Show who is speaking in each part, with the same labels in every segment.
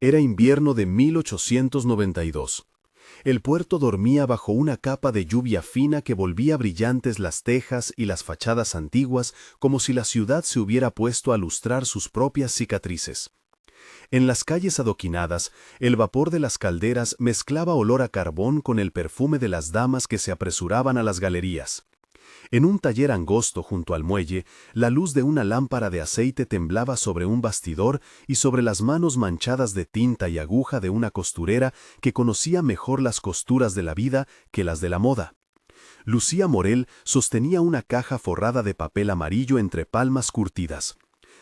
Speaker 1: Era invierno de 1892. El puerto dormía bajo una capa de lluvia fina que volvía brillantes las tejas y las fachadas antiguas, como si la ciudad se hubiera puesto a lustrar sus propias cicatrices. En las calles adoquinadas, el vapor de las calderas mezclaba olor a carbón con el perfume de las damas que se apresuraban a las galerías. En un taller angosto junto al muelle, la luz de una lámpara de aceite temblaba sobre un bastidor y sobre las manos manchadas de tinta y aguja de una costurera que conocía mejor las costuras de la vida que las de la moda. Lucía Morel sostenía una caja forrada de papel amarillo entre palmas curtidas.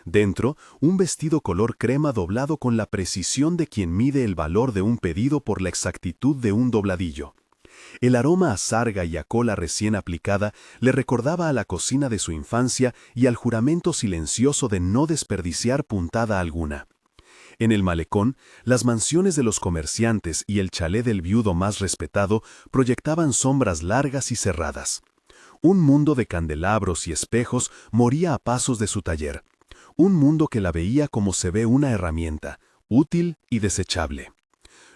Speaker 1: Dentro, un vestido color crema doblado con la precisión de quien mide el valor de un pedido por la exactitud de un dobladillo. El aroma a sarga y a cola recién aplicada le recordaba a la cocina de su infancia y al juramento silencioso de no desperdiciar puntada alguna. En el malecón, las mansiones de los comerciantes y el chalet del viudo más respetado proyectaban sombras largas y cerradas. Un mundo de candelabros y espejos moría a pasos de su taller. Un mundo que la veía como se ve una herramienta, útil y desechable.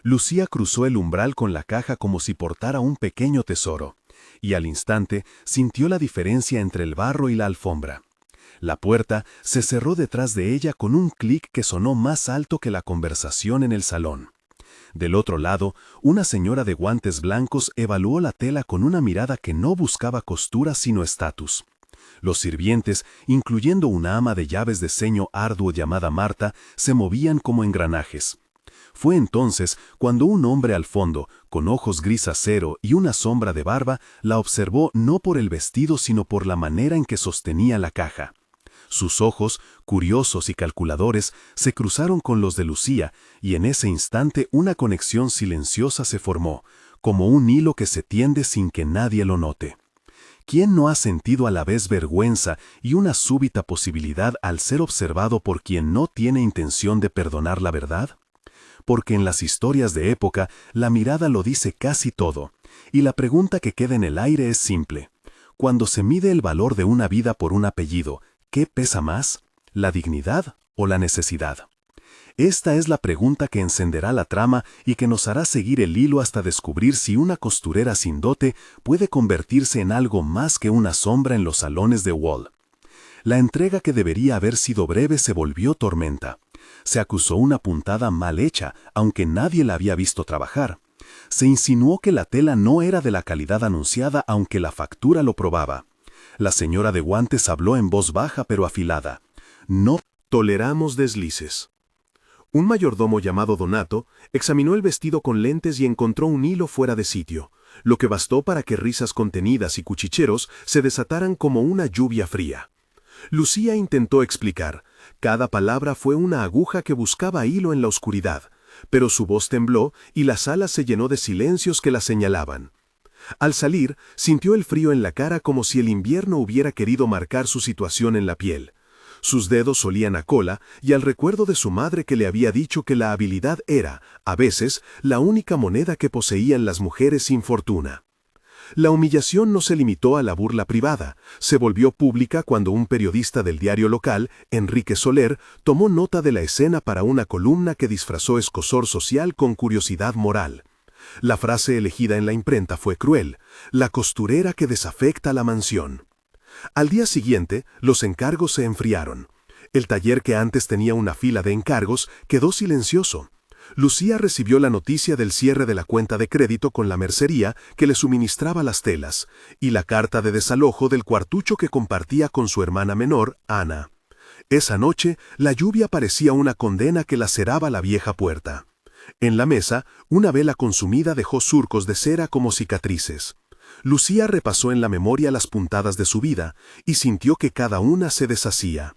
Speaker 1: Lucía cruzó el umbral con la caja como si portara un pequeño tesoro, y al instante sintió la diferencia entre el barro y la alfombra. La puerta se cerró detrás de ella con un clic que sonó más alto que la conversación en el salón. Del otro lado, una señora de guantes blancos evaluó la tela con una mirada que no buscaba costura sino estatus. Los sirvientes, incluyendo una ama de llaves de ceño arduo llamada Marta, se movían como engranajes. Fue entonces cuando un hombre al fondo, con ojos gris acero y una sombra de barba, la observó no por el vestido sino por la manera en que sostenía la caja. Sus ojos, curiosos y calculadores, se cruzaron con los de Lucía, y en ese instante una conexión silenciosa se formó, como un hilo que se tiende sin que nadie lo note. ¿Quién no ha sentido a la vez vergüenza y una súbita posibilidad al ser observado por quien no tiene intención de perdonar la verdad? Porque en las historias de época la mirada lo dice casi todo, y la pregunta que queda en el aire es simple. Cuando se mide el valor de una vida por un apellido, ¿qué pesa más? ¿La dignidad o la necesidad? Esta es la pregunta que encenderá la trama y que nos hará seguir el hilo hasta descubrir si una costurera sin dote puede convertirse en algo más que una sombra en los salones de Wall. La entrega que debería haber sido breve se volvió tormenta. Se acusó una puntada mal hecha, aunque nadie la había visto trabajar. Se insinuó que la tela no era de la calidad anunciada, aunque la factura lo probaba. La señora de guantes habló en voz baja pero afilada. No toleramos deslices. Un mayordomo llamado Donato examinó el vestido con lentes y encontró un hilo fuera de sitio, lo que bastó para que risas contenidas y cuchicheros se desataran como una lluvia fría. Lucía intentó explicar. Cada palabra fue una aguja que buscaba hilo en la oscuridad, pero su voz tembló y la sala se llenó de silencios que la señalaban. Al salir, sintió el frío en la cara como si el invierno hubiera querido marcar su situación en la piel. Sus dedos olían a cola y al recuerdo de su madre que le había dicho que la habilidad era, a veces, la única moneda que poseían las mujeres sin fortuna. La humillación no se limitó a la burla privada, se volvió pública cuando un periodista del diario local, Enrique Soler, tomó nota de la escena para una columna que disfrazó escozor social con curiosidad moral. La frase elegida en la imprenta fue cruel: la costurera que desafecta la mansión. Al día siguiente, los encargos se enfriaron. El taller que antes tenía una fila de encargos quedó silencioso. Lucía recibió la noticia del cierre de la cuenta de crédito con la mercería que le suministraba las telas, y la carta de desalojo del cuartucho que compartía con su hermana menor, Ana. Esa noche, la lluvia parecía una condena que laceraba la vieja puerta. En la mesa, una vela consumida dejó surcos de cera como cicatrices. Lucía repasó en la memoria las puntadas de su vida, y sintió que cada una se deshacía.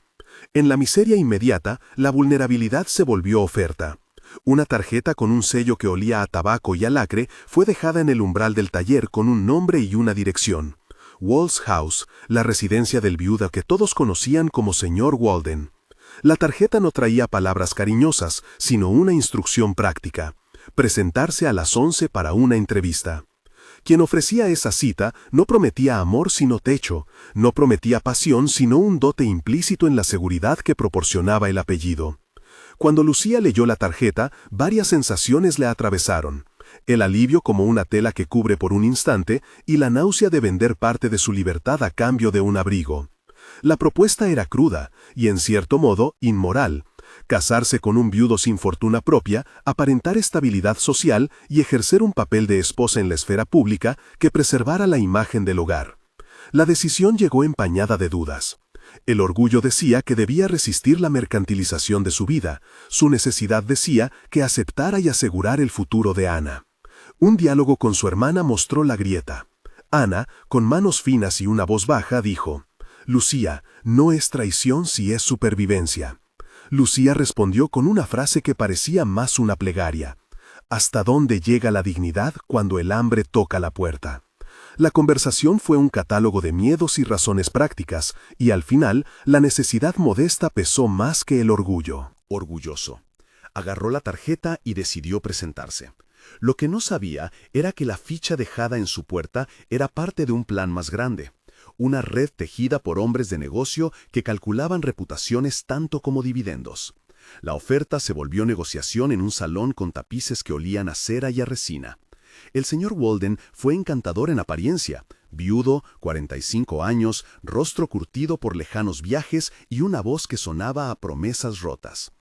Speaker 1: En la miseria inmediata, la vulnerabilidad se volvió oferta. Una tarjeta con un sello que olía a tabaco y a lacre fue dejada en el umbral del taller con un nombre y una dirección. Wall's House, la residencia del viudo que todos conocían como señor Walden. La tarjeta no traía palabras cariñosas, sino una instrucción práctica: presentarse a las 11 para una entrevista. Quien ofrecía esa cita no prometía amor sino techo, no prometía pasión sino un dote implícito en la seguridad que proporcionaba el apellido.
Speaker 2: Cuando Lucía leyó la tarjeta, varias sensaciones le atravesaron. El alivio como una tela que cubre por un instante y la náusea de vender parte de su libertad a cambio de un abrigo. La propuesta era cruda y, en cierto modo, inmoral. Casarse con un viudo sin fortuna propia, aparentar estabilidad social y ejercer un papel de esposa en la esfera pública que preservara la imagen del hogar. La decisión llegó empañada de dudas. El orgullo decía que debía resistir la mercantilización de su vida. Su necesidad decía que aceptara y asegurar el futuro de Ana. Un diálogo con su hermana mostró la grieta. Ana, con manos finas y una voz baja, dijo: «Lucía, no es traición si es supervivencia». Lucía respondió con una frase que parecía más una plegaria: «¿Hasta dónde llega la dignidad cuando el hambre toca la puerta?». La conversación fue un catálogo de miedos y razones prácticas, y al final, la necesidad modesta pesó más que el orgullo.
Speaker 1: Orgulloso. Agarró la tarjeta y decidió presentarse. Lo que no sabía era que la ficha dejada en su puerta era parte de un plan más grande. Una red tejida por hombres de negocio que calculaban reputaciones tanto como dividendos. La oferta se volvió negociación en un salón con tapices que olían a cera y a resina. El señor Walden fue encantador en apariencia, viudo, 45 años, rostro curtido por lejanos viajes y una voz que sonaba a promesas rotas.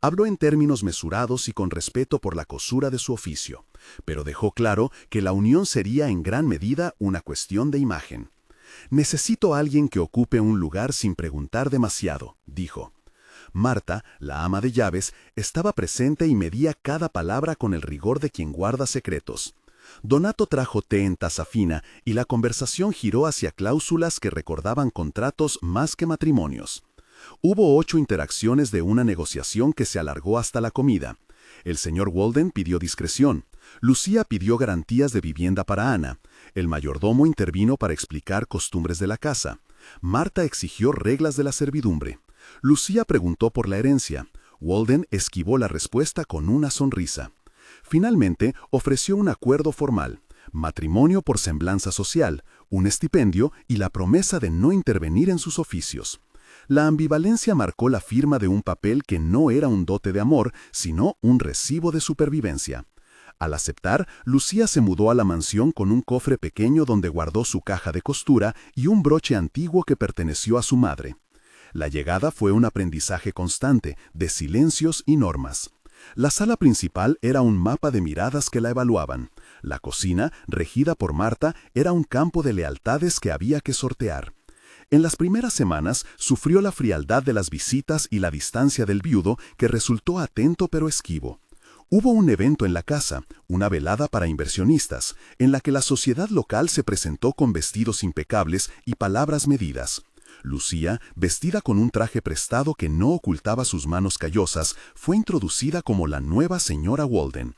Speaker 1: Habló en términos mesurados y con respeto por la cosura de su oficio, pero dejó claro que la unión sería en gran medida una cuestión de imagen. «Necesito a alguien que ocupe un lugar sin preguntar demasiado», dijo. Marta, la ama de llaves, estaba presente y medía cada palabra con el rigor de quien guarda secretos. Donato trajo té en taza fina y la conversación giró hacia cláusulas que recordaban contratos más que matrimonios. Hubo 8 interacciones de una negociación que se alargó hasta la comida. El señor Walden pidió discreción. Lucía pidió garantías de vivienda para Ana. El mayordomo intervino para explicar costumbres de la casa. Marta exigió reglas de la servidumbre. Lucía preguntó por la herencia. Walden esquivó la respuesta con una sonrisa. Finalmente, ofreció un acuerdo formal: matrimonio por semblanza social, un estipendio y la promesa de no intervenir en sus oficios. La ambivalencia marcó la firma de un papel que no era un dote de amor, sino un recibo de supervivencia. Al aceptar, Lucía se mudó a la mansión con un cofre pequeño donde guardó su caja de costura y un broche antiguo que perteneció a su madre. La llegada fue un aprendizaje constante, de silencios y normas. La sala principal era un mapa de miradas que la evaluaban. La cocina, regida por Marta, era un campo de lealtades que había que sortear. En las primeras semanas sufrió la frialdad de las visitas y la distancia del viudo, que resultó atento pero esquivo. Hubo un evento en la casa, una velada para inversionistas, en la que la sociedad local se presentó con vestidos impecables y palabras medidas. Lucía, vestida con un traje prestado que no ocultaba sus manos callosas, fue introducida como la nueva señora Walden.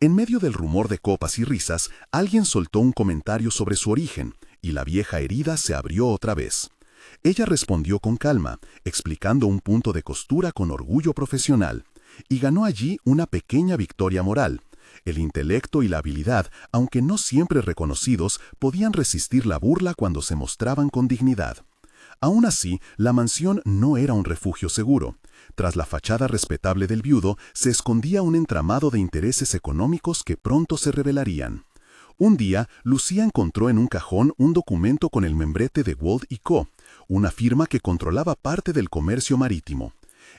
Speaker 1: En medio del rumor de copas y risas, alguien soltó un comentario sobre su origen, y la vieja herida se abrió otra vez. Ella respondió con calma, explicando un punto de costura con orgullo profesional, y ganó allí una pequeña victoria moral. El intelecto y la habilidad, aunque no siempre reconocidos, podían resistir la burla cuando se mostraban con dignidad. Aún así, la mansión no era un refugio seguro. Tras la fachada respetable del viudo, se escondía un entramado de intereses económicos que pronto se revelarían. Un día, Lucía encontró en un cajón un documento con el membrete de Wald y Co., una firma que controlaba parte del comercio marítimo.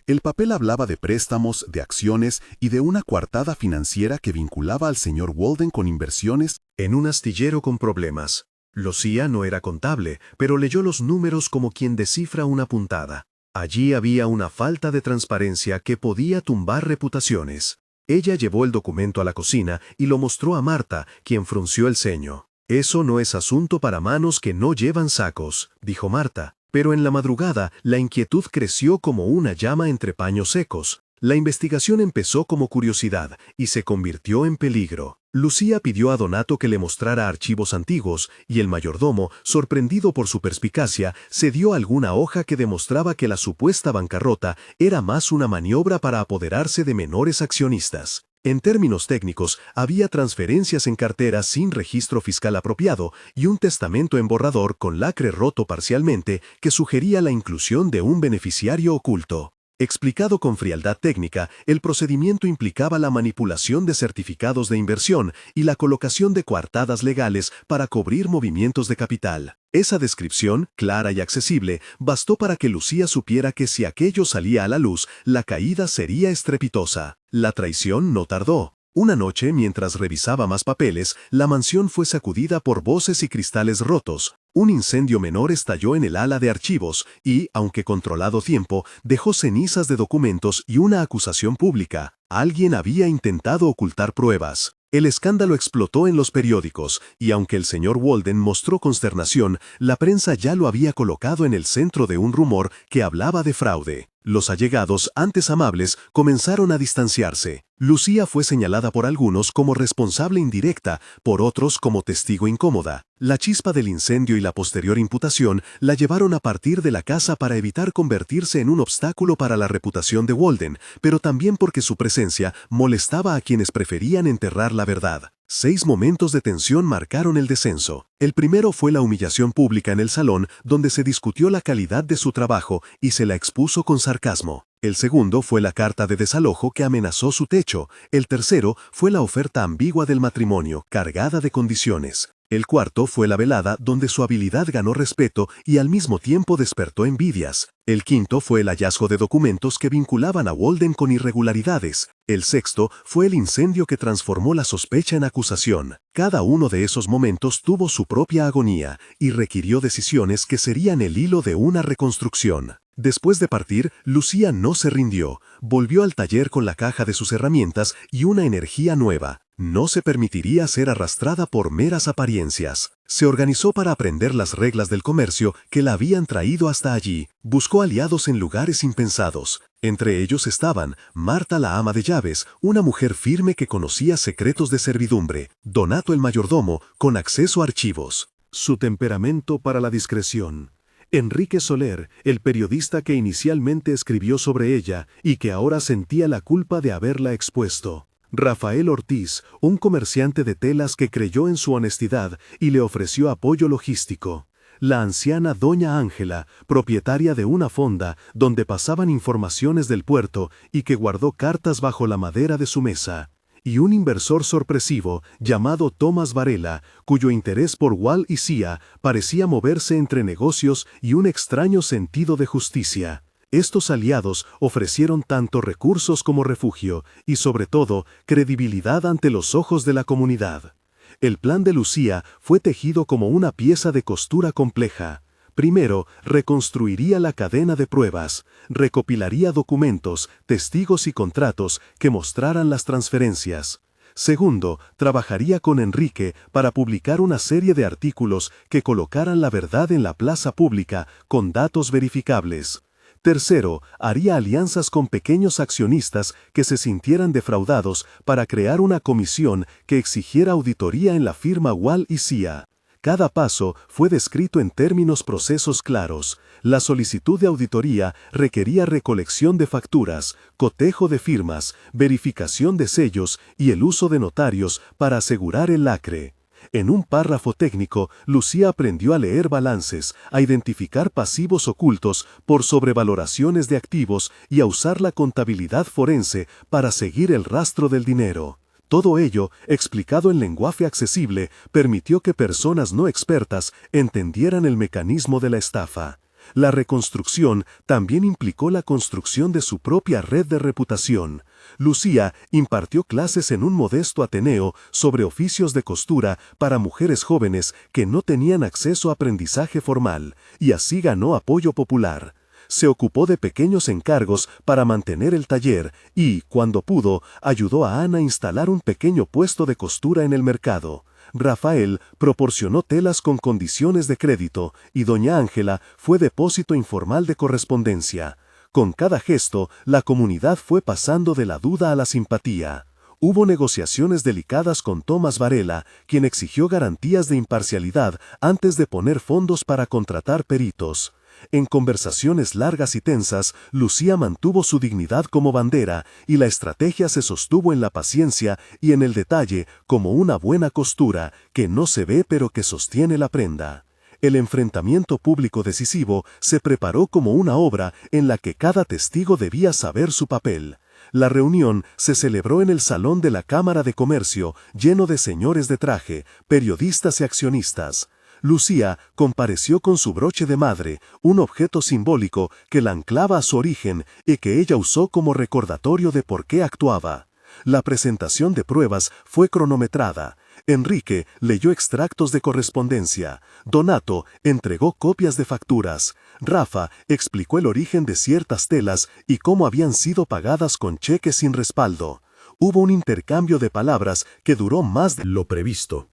Speaker 1: El papel hablaba de préstamos, de acciones y de una coartada financiera que vinculaba al señor Walden con inversiones en un astillero con problemas. Lucía no era contable, pero leyó los números como quien descifra una puntada. Allí había una falta de transparencia que podía tumbar reputaciones. Ella llevó el documento a la cocina y lo mostró a Marta, quien frunció el ceño. «Eso no es asunto para manos que no llevan sacos», dijo Marta. Pero en la madrugada, la inquietud creció como una llama entre paños secos. La investigación empezó como curiosidad y se convirtió en peligro. Lucía pidió a Donato que le mostrara archivos antiguos, y el mayordomo, sorprendido por su perspicacia, cedió alguna hoja que demostraba que la supuesta bancarrota era más una maniobra para apoderarse de menores accionistas. En términos técnicos, había transferencias en cartera sin registro fiscal apropiado y un testamento en borrador con lacre roto parcialmente que sugería la inclusión de un beneficiario oculto.
Speaker 2: Explicado con frialdad técnica, el procedimiento implicaba la manipulación de certificados de inversión y la colocación de coartadas legales para cubrir movimientos de capital. Esa descripción, clara y accesible, bastó para que Lucía supiera que si aquello salía a la luz, la caída sería estrepitosa. La traición no tardó. Una noche, mientras revisaba más papeles, la mansión fue sacudida por voces y cristales rotos. Un incendio menor estalló en el ala de archivos y, aunque controlado tiempo, dejó cenizas de documentos y una acusación pública. Alguien había intentado ocultar pruebas. El escándalo explotó en los periódicos, y aunque el señor Walden mostró consternación, la prensa ya lo había colocado en el centro de un rumor que hablaba de fraude. Los allegados, antes amables, comenzaron a distanciarse. Lucía fue señalada por algunos como responsable indirecta, por otros como testigo incómoda. La chispa del incendio y la posterior imputación la llevaron a partir de la casa para evitar convertirse en un obstáculo para la reputación de Walden, pero también porque su presencia molestaba a quienes preferían enterrar la verdad. 6 momentos de tensión marcaron el descenso. El primero fue la humillación pública en el salón, donde se discutió la calidad de su trabajo y se la expuso con sarcasmo. El segundo fue la carta de desalojo que amenazó su techo. El tercero fue la oferta ambigua del matrimonio, cargada de condiciones. El cuarto fue la velada donde su habilidad ganó respeto y al mismo tiempo despertó envidias. El quinto fue el hallazgo de documentos que vinculaban a Walden con irregularidades. El sexto fue el incendio que transformó la sospecha en acusación. Cada uno de esos momentos tuvo su propia agonía y requirió decisiones que serían el hilo de una reconstrucción. Después de partir, Lucía no se rindió. Volvió al taller con la caja de sus herramientas y una energía nueva. No se permitiría ser arrastrada por meras apariencias. Se organizó para aprender las reglas del comercio que la habían traído hasta allí. Buscó aliados en lugares impensados. Entre ellos estaban Marta la ama de llaves, una mujer firme que conocía secretos de servidumbre, Donato el mayordomo, con acceso a archivos.
Speaker 1: Su temperamento para la discreción. Enrique Soler, el periodista que inicialmente escribió sobre ella y que ahora sentía la culpa de haberla expuesto. Rafael Ortiz, un comerciante de telas que creyó en su honestidad y le ofreció apoyo logístico. La anciana Doña Ángela, propietaria de una fonda donde pasaban informaciones del puerto y que guardó cartas bajo la madera de su mesa. Y un inversor sorpresivo llamado Tomás Varela, cuyo interés por Wall y Cia parecía moverse entre negocios y un extraño sentido de justicia. Estos aliados ofrecieron tanto recursos como refugio y, sobre todo, credibilidad ante los ojos de la comunidad. El plan de Lucía fue tejido como una pieza de costura compleja. Primero, reconstruiría la cadena de pruebas, recopilaría documentos, testigos y contratos que mostraran las transferencias. Segundo, trabajaría con Enrique para publicar una serie de artículos que colocaran la verdad en la plaza pública con datos verificables. Tercero, haría alianzas con pequeños accionistas que se sintieran defraudados para crear una comisión que exigiera auditoría en la firma Wall y Cia. Cada paso fue descrito en términos procesos claros. La solicitud de auditoría requería recolección de facturas, cotejo de firmas, verificación de sellos y el uso de notarios para asegurar el lacre. En un párrafo técnico, Lucía aprendió a leer balances, a identificar pasivos ocultos por sobrevaloraciones de activos y a usar la contabilidad forense para seguir el rastro del dinero. Todo ello, explicado en lenguaje accesible, permitió que personas no expertas entendieran el mecanismo de la estafa. La reconstrucción también implicó la construcción de su propia red de reputación. Lucía impartió clases en un modesto ateneo sobre oficios de costura para mujeres jóvenes que no tenían acceso a aprendizaje formal, y así ganó apoyo popular. Se ocupó de pequeños encargos para mantener el taller y, cuando pudo, ayudó a Ana a instalar un pequeño puesto de costura en el mercado. Rafael proporcionó telas con condiciones de crédito y Doña Ángela fue depósito informal de correspondencia. Con cada gesto, la comunidad fue pasando de la duda a la simpatía. Hubo negociaciones delicadas con Tomás Varela, quien exigió garantías de imparcialidad antes de poner fondos para contratar peritos. En conversaciones largas y tensas, Lucía mantuvo su dignidad como bandera y la estrategia se sostuvo en la paciencia y en el detalle como una buena costura que no se ve pero que sostiene la prenda.
Speaker 2: El enfrentamiento público decisivo se preparó como una obra en la que cada testigo debía saber su papel. La reunión se celebró en el salón de la Cámara de Comercio, lleno de señores de traje, periodistas y accionistas. Lucía compareció con su broche de madre, un objeto simbólico que la anclaba a su origen y que ella usó como recordatorio de por qué actuaba. La presentación de pruebas fue cronometrada. Enrique leyó extractos de correspondencia. Donato entregó copias de facturas. Rafa explicó el origen de ciertas telas y cómo habían sido pagadas con cheques sin respaldo. Hubo un intercambio de palabras que duró más de
Speaker 1: lo previsto.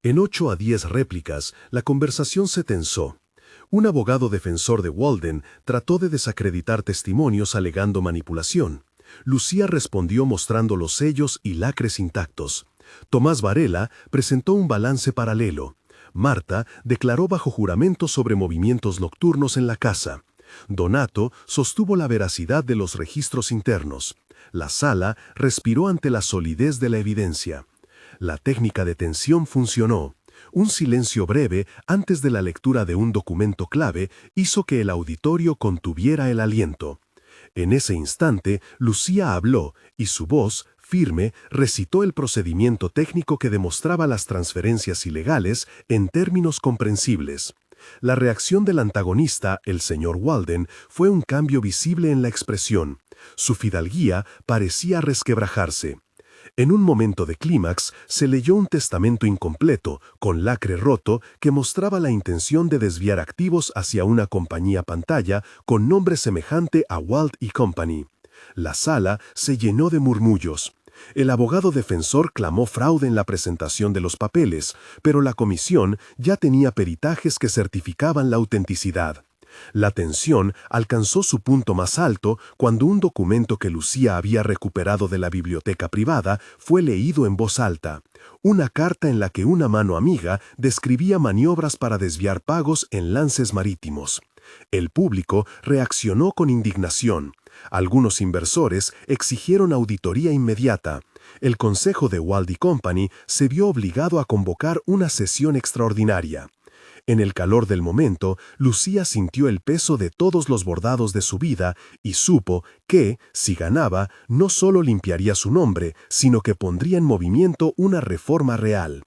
Speaker 1: En 8 a 10 réplicas, la conversación se tensó. Un abogado defensor de Walden trató de desacreditar testimonios alegando manipulación. Lucía respondió mostrando los sellos y lacres intactos. Tomás Varela presentó un balance paralelo. Marta declaró bajo juramento sobre movimientos nocturnos en la casa. Donato sostuvo la veracidad de los registros internos. La sala respiró ante la solidez de la evidencia. La técnica de tensión funcionó. Un silencio breve antes de la lectura de un documento clave hizo que el auditorio contuviera el aliento. En ese instante, Lucía habló y su voz, firme, recitó el procedimiento técnico que demostraba las transferencias ilegales en términos comprensibles. La reacción del antagonista, el señor Walden, fue un cambio visible en la expresión. Su fidalguía parecía resquebrajarse. En un momento de clímax, se leyó un testamento incompleto, con lacre roto, que mostraba la intención de desviar activos hacia una compañía pantalla con nombre semejante a Walt & Company. La sala se llenó de murmullos. El abogado defensor clamó fraude en la presentación de los papeles, pero la comisión ya tenía peritajes que certificaban la autenticidad. La tensión alcanzó su punto más alto cuando un documento que Lucía había recuperado de la biblioteca privada fue leído en voz alta. Una carta en la que una mano amiga describía maniobras para desviar pagos en lances marítimos. El público reaccionó con indignación. Algunos inversores exigieron auditoría inmediata. El consejo de Walt & Company se vio obligado a convocar una sesión extraordinaria. En el calor del momento, Lucía sintió el peso de todos los bordados de su vida y supo que, si ganaba, no solo limpiaría su nombre, sino que pondría en movimiento una reforma real.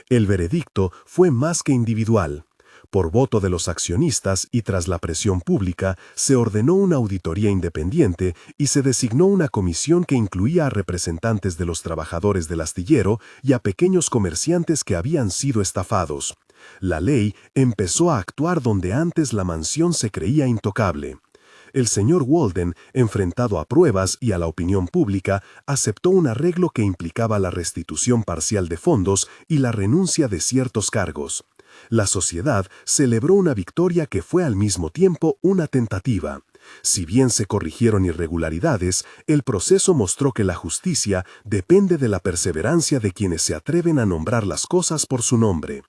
Speaker 1: El veredicto fue más que individual. Por voto de los accionistas y tras la presión pública, se ordenó una auditoría independiente y se designó una comisión que incluía a representantes de los trabajadores del astillero y a pequeños comerciantes que habían sido estafados. La ley empezó a actuar donde antes la mansión se creía intocable. El señor Walden, enfrentado a pruebas y a la opinión pública, aceptó un arreglo que implicaba la restitución parcial de fondos y la renuncia de ciertos cargos. La sociedad celebró una victoria que fue al mismo tiempo una tentativa. Si bien se corrigieron irregularidades, el proceso mostró que la justicia depende de la perseverancia de quienes se atreven a nombrar las cosas por su nombre.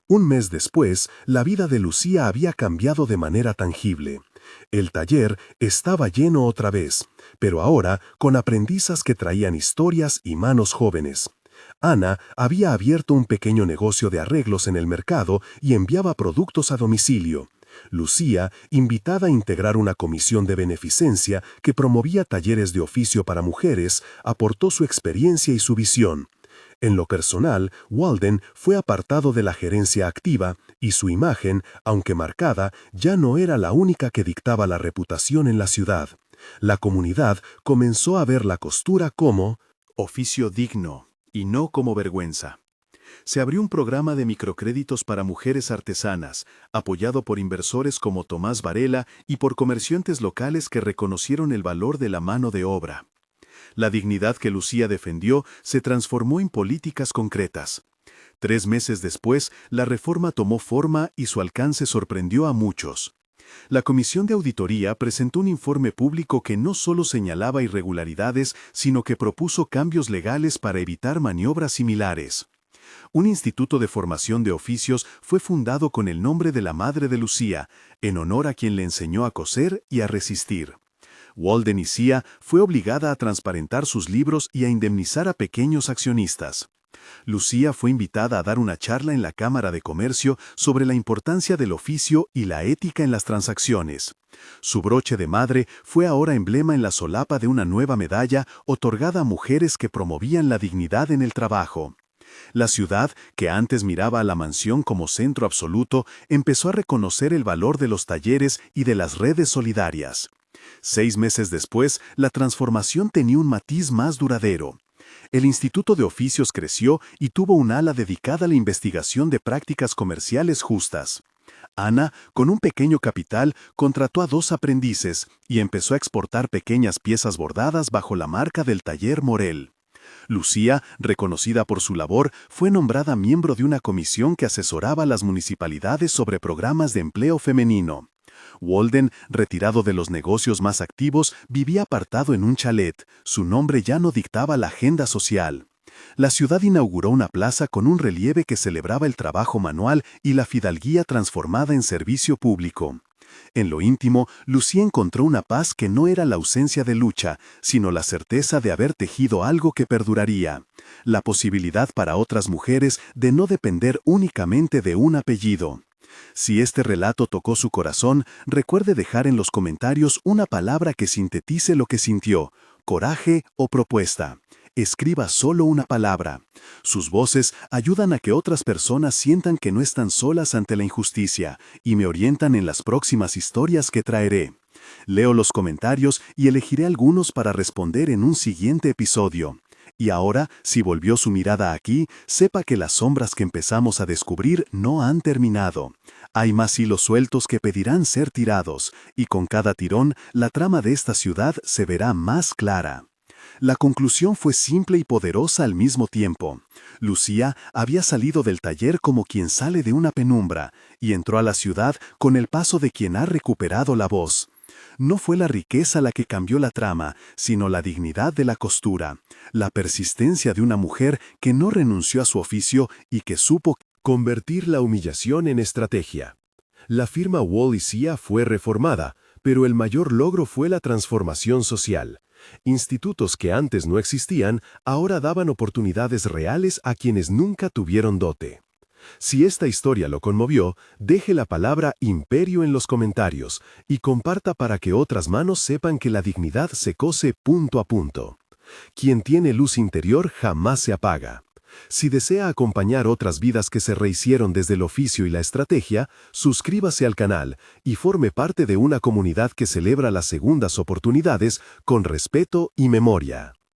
Speaker 1: Un mes después, la vida de Lucía había cambiado de manera tangible. El taller estaba lleno otra vez, pero ahora con aprendizas que traían historias y manos jóvenes. Ana había abierto un pequeño negocio de arreglos en el mercado y enviaba productos a domicilio. Lucía, invitada a integrar una comisión de beneficencia que promovía talleres de oficio para mujeres, aportó su experiencia y su visión. En lo personal, Walden fue apartado de la gerencia activa y su imagen, aunque marcada, ya no era la única que dictaba la reputación en la ciudad. La comunidad comenzó a ver la costura como oficio digno y no como vergüenza. Se abrió un programa de microcréditos para mujeres artesanas, apoyado por inversores como Tomás Varela y por comerciantes locales que reconocieron el valor de la mano de obra. La dignidad que Lucía defendió se transformó en políticas concretas. 3 meses después, la reforma tomó forma y su alcance sorprendió a muchos. La Comisión de Auditoría presentó un informe público que no solo señalaba irregularidades, sino que propuso cambios legales para evitar maniobras similares. Un instituto de formación de oficios fue fundado con el nombre de la madre de Lucía, en honor a quien le enseñó a coser y a resistir. Walden y Cia fue obligada a transparentar sus libros y a indemnizar a pequeños accionistas. Lucía fue invitada a dar una charla en la Cámara de Comercio sobre la importancia del oficio y la ética en las transacciones. Su broche de madre fue ahora emblema en la solapa de una nueva medalla otorgada a mujeres que promovían la dignidad en el trabajo. La ciudad, que antes miraba a la mansión como centro absoluto, empezó a reconocer el valor de los talleres y de las redes solidarias. 6 meses después, la transformación tenía un matiz más duradero. El Instituto de Oficios creció y tuvo un ala dedicada a la investigación de prácticas comerciales justas. Ana, con un pequeño capital, contrató a 2 aprendices y empezó a exportar pequeñas piezas bordadas bajo la marca del Taller Morel. Lucía, reconocida por su labor, fue nombrada miembro de una comisión que asesoraba a las municipalidades sobre programas de empleo femenino. Walden, retirado de los negocios más activos, vivía apartado en un chalet. Su nombre ya no dictaba la agenda social. La ciudad inauguró una plaza con un relieve que celebraba el trabajo manual y la fidalguía transformada en servicio público. En lo íntimo, Lucía encontró una paz que no era la ausencia de lucha, sino la certeza de haber tejido algo que perduraría. La posibilidad para otras mujeres de no depender únicamente de un apellido. Si este relato tocó su corazón, recuerde dejar en los comentarios una palabra que sintetice lo que sintió, coraje o propuesta. Escriba solo una palabra. Sus voces ayudan a que otras personas sientan que no están solas ante la injusticia y me orientan en las próximas historias que traeré. Leo los comentarios y elegiré algunos para responder en un siguiente episodio. Y ahora, si volvió su mirada aquí, sepa que las sombras que empezamos a descubrir no han terminado. Hay más hilos sueltos que pedirán ser tirados, y con cada tirón, la trama de esta ciudad se verá más clara. La conclusión fue simple y poderosa al mismo tiempo. Lucía había salido del taller como quien sale de una penumbra, y entró a la ciudad con el paso de quien ha recuperado la voz. No fue la riqueza la que cambió la trama, sino la dignidad de la costura, la persistencia de una mujer que no renunció a su oficio y que supo
Speaker 2: convertir la humillación en estrategia. La firma Wall y Cia fue reformada, pero el mayor logro fue la transformación social. Institutos que antes no existían, ahora daban oportunidades reales a quienes nunca tuvieron dote. Si esta historia lo conmovió, deje la palabra imperio en los comentarios y comparta para que otras manos sepan que la dignidad se cose punto a punto. Quien tiene luz interior jamás se apaga. Si desea acompañar otras vidas que se rehicieron desde el oficio y la estrategia, suscríbase al canal y forme parte de una comunidad que celebra las segundas oportunidades con respeto y memoria.